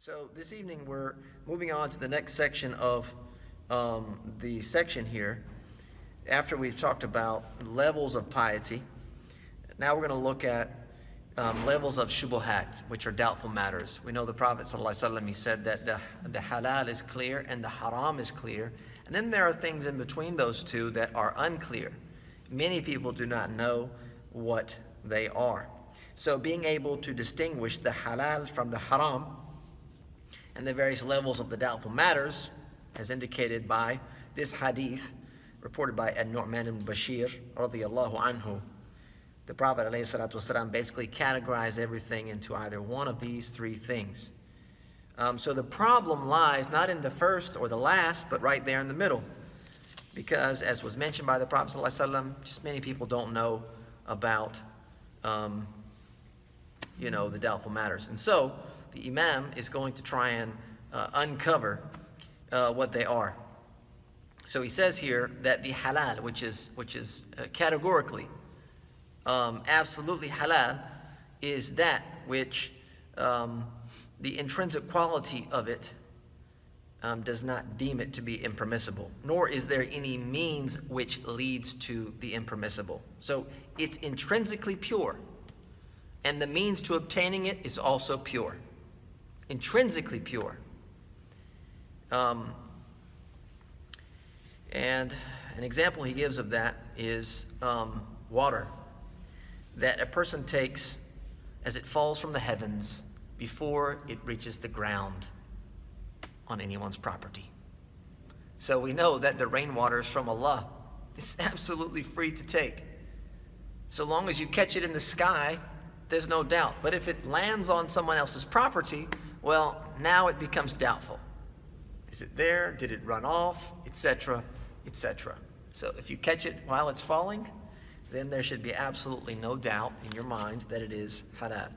So this evening we're moving on to the next section of the section here. After we've talked about levels of piety, now we're going to look at levels of shubuhat, which are doubtful matters. We know the Prophet ﷺ, he said that the halal is clear and the haram is clear. And then there are things in between those two that are unclear. Many people do not know what they are. So being able to distinguish the halal from the haram and the various levels of the doubtful matters, as indicated by this hadith reported by an-Nu'man ibn Bashir radiyallahu anhu. The Prophet ﷺ basically categorized everything into either one of these three things. So the problem lies not in the first or the last, but right there in the middle. Because as was mentioned by the Prophet ﷺ, just many people don't know about the doubtful matters. And so the Imam is going to try and uncover what they are. So he says here that the halal, which is categorically absolutely halal, is that which the intrinsic quality of it does not deem it to be impermissible, nor is there any means which leads to the impermissible. So it's intrinsically pure, and the means to obtaining it is also pure, intrinsically pure. And an example he gives of that is water that a person takes as it falls from the heavens before it reaches the ground on anyone's property. So we know that the rainwater is from Allah. It's absolutely free to take. So long as you catch it in the sky, there's no doubt. But if it lands on someone else's property, well, now it becomes doubtful. Is it there? Did it run off? Etc., etc. So if you catch it while it's falling, then there should be absolutely no doubt in your mind that it is halal.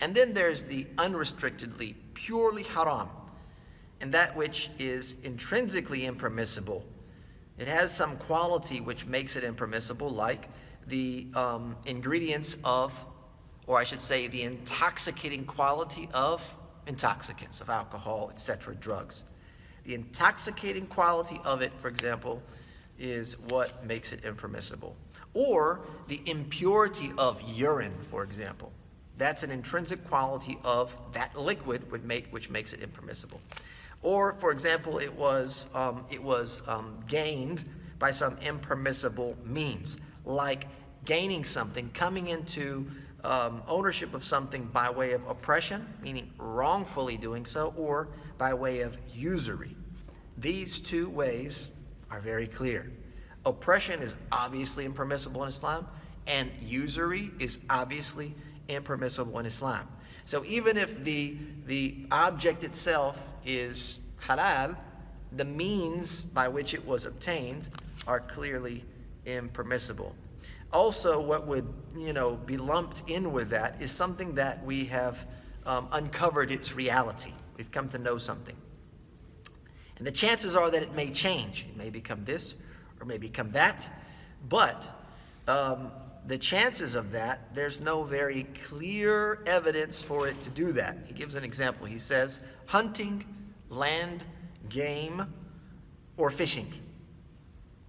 And then there's the unrestrictedly, purely haram, and that which is intrinsically impermissible. It has some quality which makes it impermissible, like the ingredients of, or I should say the intoxicating quality of intoxicants, of alcohol, etc., drugs. The intoxicating quality of it, for example, is what makes it impermissible. Or the impurity of urine, for example. That's an intrinsic quality of that liquid which makes it impermissible. Or, for example, it was gained by some impermissible means, like gaining something, coming into ownership of something by way of oppression, meaning wrongfully doing so, or by way of usury. These two ways are very clear. Oppression is obviously impermissible in Islam, and usury is obviously impermissible in Islam. So even if the object itself is halal, the means by which it was obtained are clearly impermissible. Also, what would be lumped in with that is something that we have uncovered its reality. We've come to know something. And the chances are that it may change. It may become this or may become that. But the chances of that, there's no very clear evidence for it to do that. He gives an example. He says, hunting, land, game, or fishing.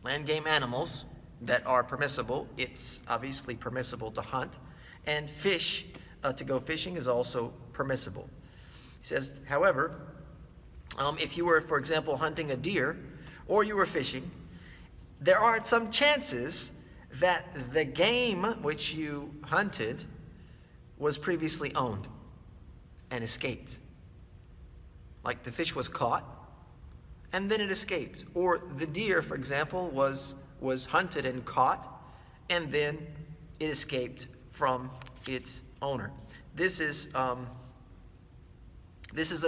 Land, game, animals that are permissible. It's obviously permissible to hunt. And fish, to go fishing, is also permissible. He says, however, if you were, for example, hunting a deer, or you were fishing, there are some chances that the game which you hunted was previously owned and escaped. Like the fish was caught, and then it escaped. Or the deer, for example, was hunted and caught, and then it escaped from its owner. This is a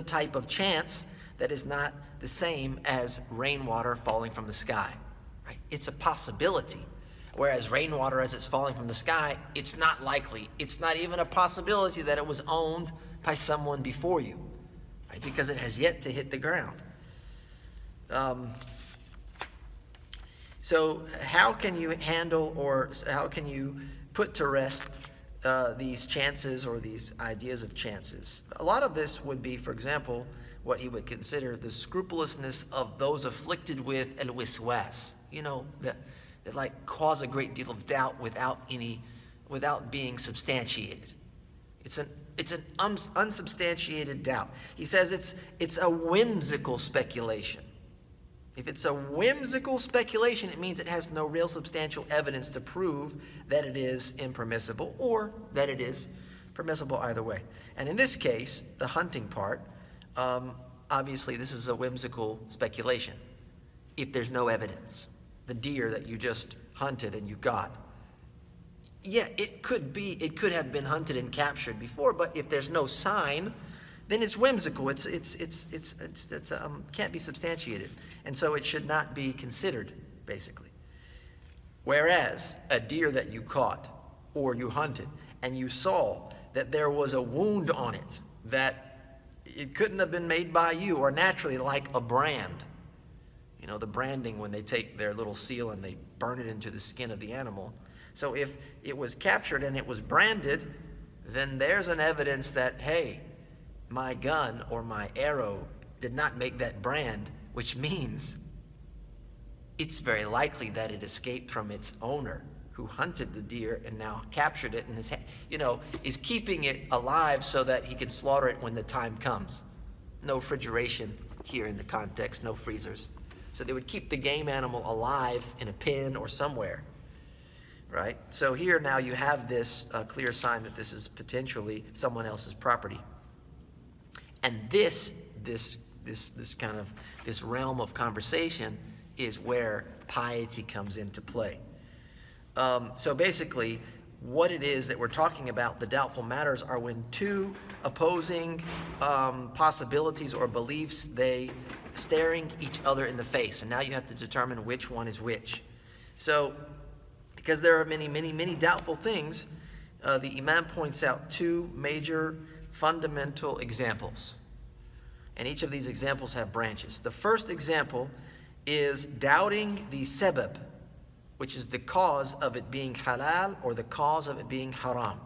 type of chance that is not the same as rainwater falling from the sky. Right? It's a possibility. Whereas rainwater, as it's falling from the sky, it's not likely. It's not even a possibility that it was owned by someone before you, right? Because it has yet to hit the ground. So how can you handle, or how can you put to rest these chances or these ideas of chances. A lot of this would be, for example, what he would consider the scrupulousness of those afflicted with al-wiswas, that like cause a great deal of doubt without being substantiated. It's an unsubstantiated doubt. He says it's a whimsical speculation. If it's a whimsical speculation, it means it has no real substantial evidence to prove that it is impermissible or that it is permissible either way. And in this case, the hunting part, obviously this is a whimsical speculation if there's no evidence. The deer that you just hunted and you got, yeah, it could have been hunted and captured before, but if there's no sign, then it's whimsical. It's can't be substantiated, and so it should not be considered, basically. Whereas a deer that you caught or you hunted and you saw that there was a wound on it, that it couldn't have been made by you or naturally, like a brand. The branding when they take their little seal and they burn it into the skin of the animal. So if it was captured and it was branded, then there's an evidence that, hey, my gun or my arrow did not make that brand, which means it's very likely that it escaped from its owner who hunted the deer and now captured it and is keeping it alive so that he can slaughter it when the time comes. No refrigeration here in the context, no freezers. So they would keep the game animal alive in a pen or somewhere, right? So here now you have this clear sign that this is potentially someone else's property. And this realm of conversation is where piety comes into play. So basically, what it is that we're talking about, the doubtful matters, are when two opposing possibilities or beliefs, they staring each other in the face, and now you have to determine which one is which. So, because there are many, many, many doubtful things, the Imam points out two major fundamental examples, and each of these examples have branches. The first example is doubting the sebab, which is the cause of it being halal or the cause of it being haram.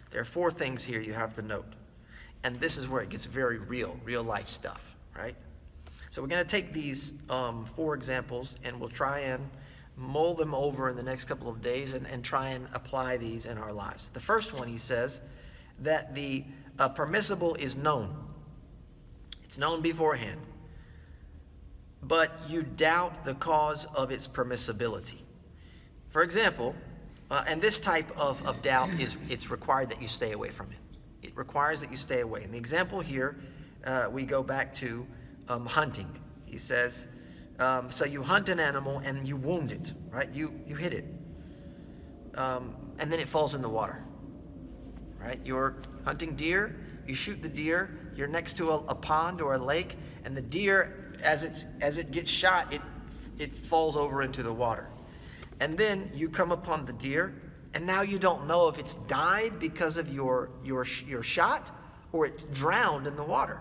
There are four things here you have to note, and this is where it gets very real life stuff, right? So we're going to take these four examples and we'll try and mull them over in the next couple of days and try and apply these in our lives. The first one, he says that the permissible is known. It's known beforehand, but you doubt the cause of its permissibility. For example, and this type of doubt it's required that you stay away from it. It requires that you stay away. In the example here, we go back to hunting. He says, so you hunt an animal and you wound it, right? You hit it, and then it falls in the water, right? You're hunting deer, you shoot the deer, you're next to a pond or a lake, and the deer, as it gets shot, it falls over into the water. And then you come upon the deer, and now you don't know if it's died because of your shot or it's drowned in the water.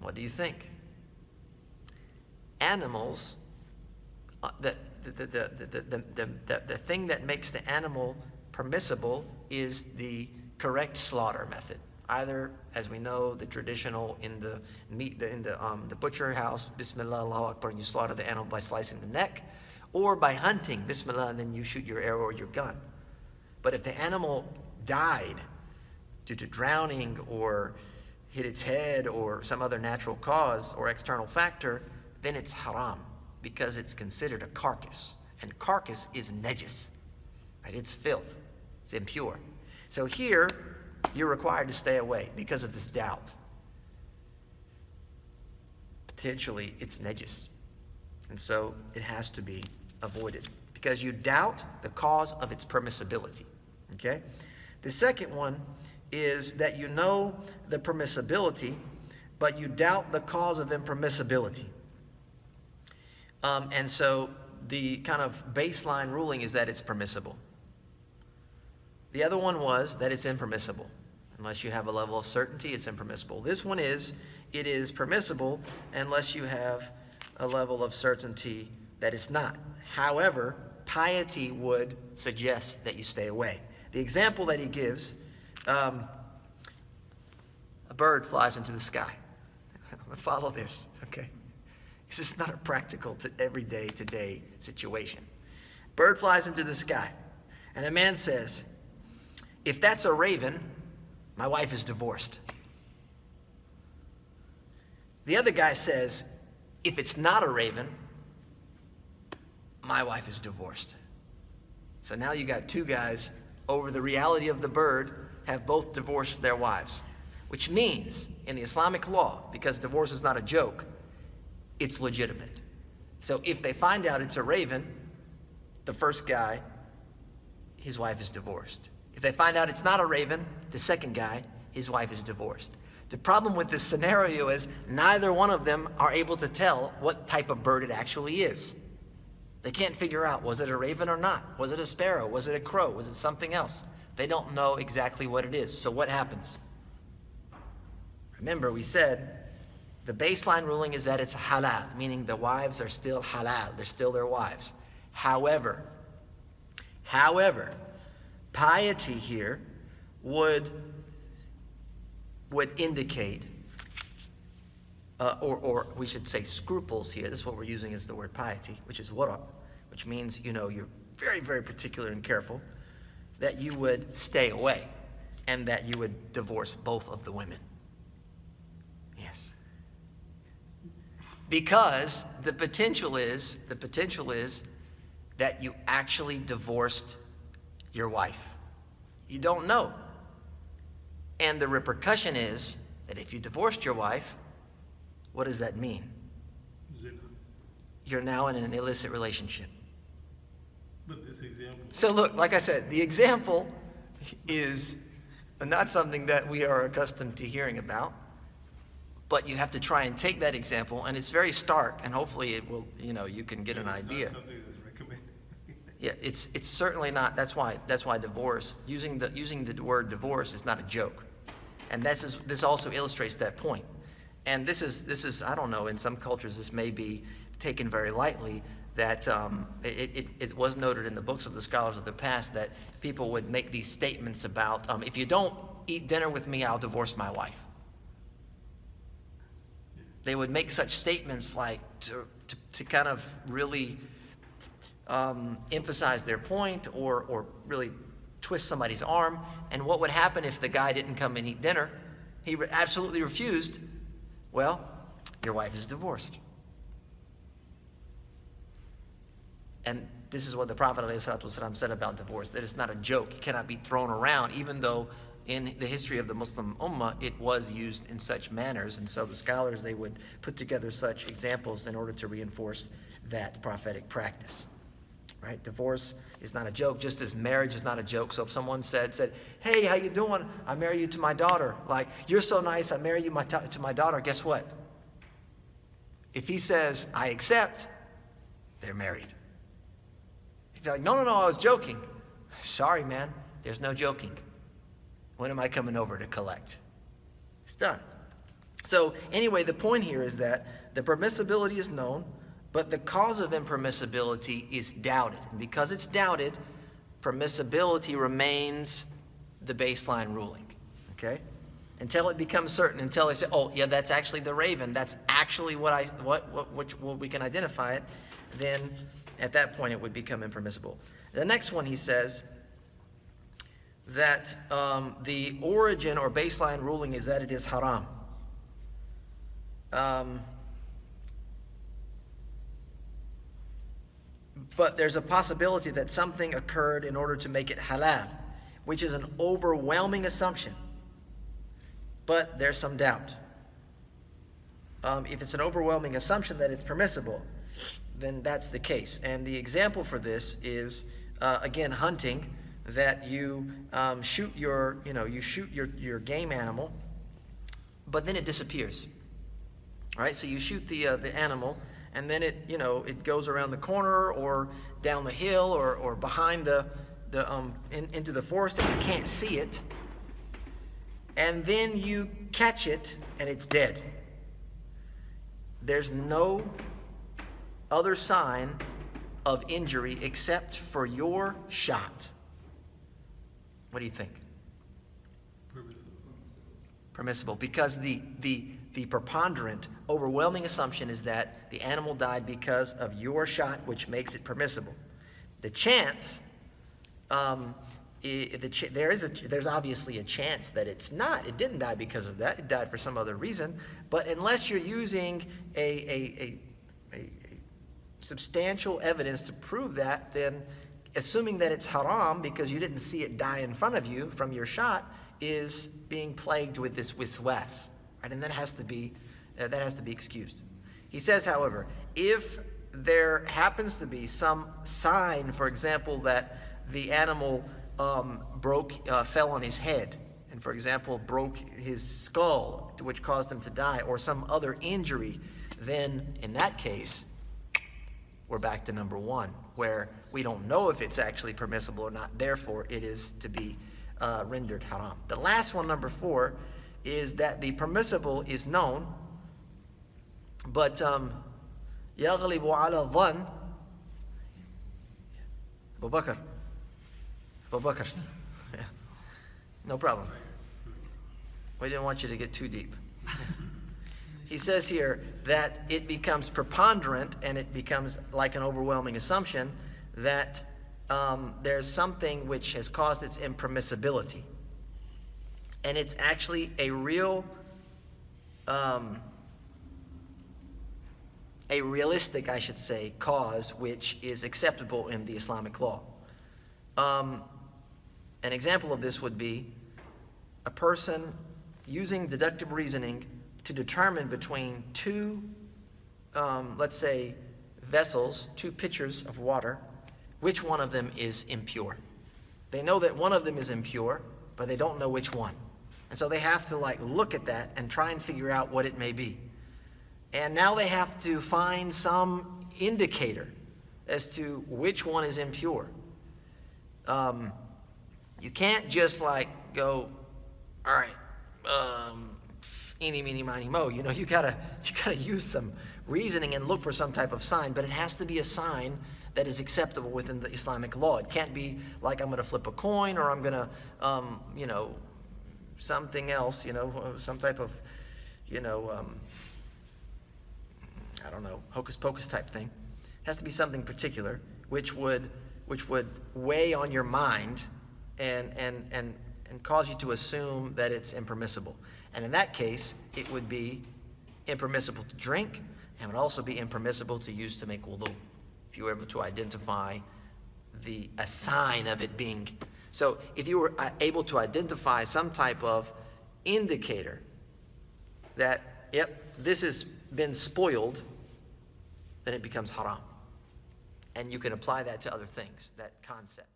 What do you think? Animals, the thing that makes the animal permissible is the correct slaughter method. Either, as we know, the traditional in the butcher house, Bismillah, Allahu Akbar, and you slaughter the animal by slicing the neck, or by hunting, Bismillah, and then you shoot your arrow or your gun. But if the animal died due to drowning or hit its head or some other natural cause or external factor, then it's haram because it's considered a carcass. And carcass is najis, right? It's filth, it's impure. So here, you're required to stay away because of this doubt. Potentially, it's najis. And so it has to be avoided because you doubt the cause of its permissibility, okay? The second one is that you know the permissibility, but you doubt the cause of impermissibility. And so the kind of baseline ruling is that it's permissible. The other one was that it's impermissible. Unless you have a level of certainty, it's impermissible. This one is, it is permissible unless you have a level of certainty that it's not. However, piety would suggest that you stay away The example that he gives, a bird flies into the sky. Follow this, okay? This is not a practical everyday, today situation. Bird flies into the sky, and a man says, if that's a raven, my wife is divorced. The other guy says, if it's not a raven, my wife is divorced. So now you got two guys over the reality of the bird have both divorced their wives, which means in the Islamic law, because divorce is not a joke, it's legitimate. So if they find out it's a raven, the first guy, his wife is divorced. If they find out it's not a raven, the second guy, his wife is divorced. The problem with this scenario is neither one of them are able to tell what type of bird it actually is. They can't figure out, was it a raven or not? Was it a sparrow? Was it a crow? Was it something else? They don't know exactly what it is. So what happens? Remember, we said the baseline ruling is that it's halal, meaning the wives are still halal. They're still their wives. However, piety here would indicate, or we should say scruples here. This is what we're using as the word piety, which is wara, which means, you're very, very particular and careful that you would stay away and that you would divorce both of the women. Yes. Because the potential is that you actually divorced your wife. You don't know. And the repercussion is that if you divorced your wife, what does that mean? Zina. You're now in an illicit relationship. But this example. So look, like I said, the example is not something that we are accustomed to hearing about, but you have to try and take that example, and it's very stark, and hopefully it will, you can get an idea. Not something that's recommended. Yeah, it's certainly not. That's why divorce, using the word divorce is not a joke, and this also illustrates that point. And this is I don't know, in some cultures this may be taken very lightly, that it was noted in the books of the scholars of the past that people would make these statements about, if you don't eat dinner with me, I'll divorce my wife. They would make such statements like to kind of really emphasize their point or really twist somebody's arm. And what would happen if the guy didn't come and eat dinner? He absolutely refused. Well, your wife is divorced. And this is what the Prophet ﷺ said about divorce, that it's not a joke. It cannot be thrown around, even though in the history of the Muslim Ummah, it was used in such manners. And so the scholars, they would put together such examples in order to reinforce that prophetic practice. Right? Divorce is not a joke, just as marriage is not a joke. So if someone said, hey, how you doing? I marry you to my daughter. Like, you're so nice, I marry you to my daughter. Guess what? If he says, I accept, they're married. If you're like, no, I was joking. Sorry, man, there's no joking. When am I coming over to collect? It's done. So anyway, the point here is that the permissibility is known, but the cause of impermissibility is doubted. And because it's doubted, permissibility remains the baseline ruling, okay? Until it becomes certain, until they say, oh, yeah, that's actually the raven, that's actually what we can identify it, then at that point it would become impermissible. The next one, he says that the origin or baseline ruling is that it is haram. But there's a possibility that something occurred in order to make it halal, which is an overwhelming assumption. But there's some doubt. If it's an overwhelming assumption that it's permissible, then that's the case. And the example for this is, again, hunting, that you shoot your game animal, but then it disappears. All right, so you shoot the animal, and then it goes around the corner or down the hill or behind into the forest, and you can't see it. And then you catch it, and it's dead. There's no other sign of injury except for your shot. What do you think? Permissible. Permissible, because the preponderant, overwhelming assumption is that the animal died because of your shot, which makes it permissible. The chance, there's obviously a chance that it's not. It didn't die because of that. It died for some other reason. But unless you're using a substantial evidence to prove that, then assuming that it's haram because you didn't see it die in front of you from your shot is being plagued with this wiswas, right? And that has to be excused. He says, however, if there happens to be some sign, for example, that the animal fell on his head, and for example broke his skull, which caused him to die, or some other injury, then in that case we're back to number one, where we don't know if it's actually permissible or not, therefore it is to be rendered haram. The last one, number 4, is that the permissible is known, but يغلب على الظن. Abu Bakr. Yeah. No problem. We didn't want you to get too deep. He says here that it becomes preponderant and it becomes like an overwhelming assumption that there's something which has caused its impermissibility. And it's actually a realistic, I should say, cause which is acceptable in the Islamic law. An example of this would be a person using deductive reasoning to determine between two, let's say, vessels, 2 pitchers of water, which one of them is impure. They know that one of them is impure, but they don't know which one. And so they have to look at that and try and figure out what it may be. And now they have to find some indicator as to which one is impure. You can't just go, all right, eeny, meeny, miny, mo. You gotta use some reasoning and look for some type of sign, but it has to be a sign that is acceptable within the Islamic law. It can't be like I'm gonna flip a coin or I'm gonna, something else, some type of, I don't know, hocus pocus type thing. It has to be something particular which would weigh on your mind and cause you to assume that it's impermissible. And in that case, it would be impermissible to drink and would also be impermissible to use to make wudu, if you were able to identify a sign of it being. So if you were able to identify some type of indicator that, yep, this has been spoiled, then it becomes haram. And you can apply that to other things, that concept.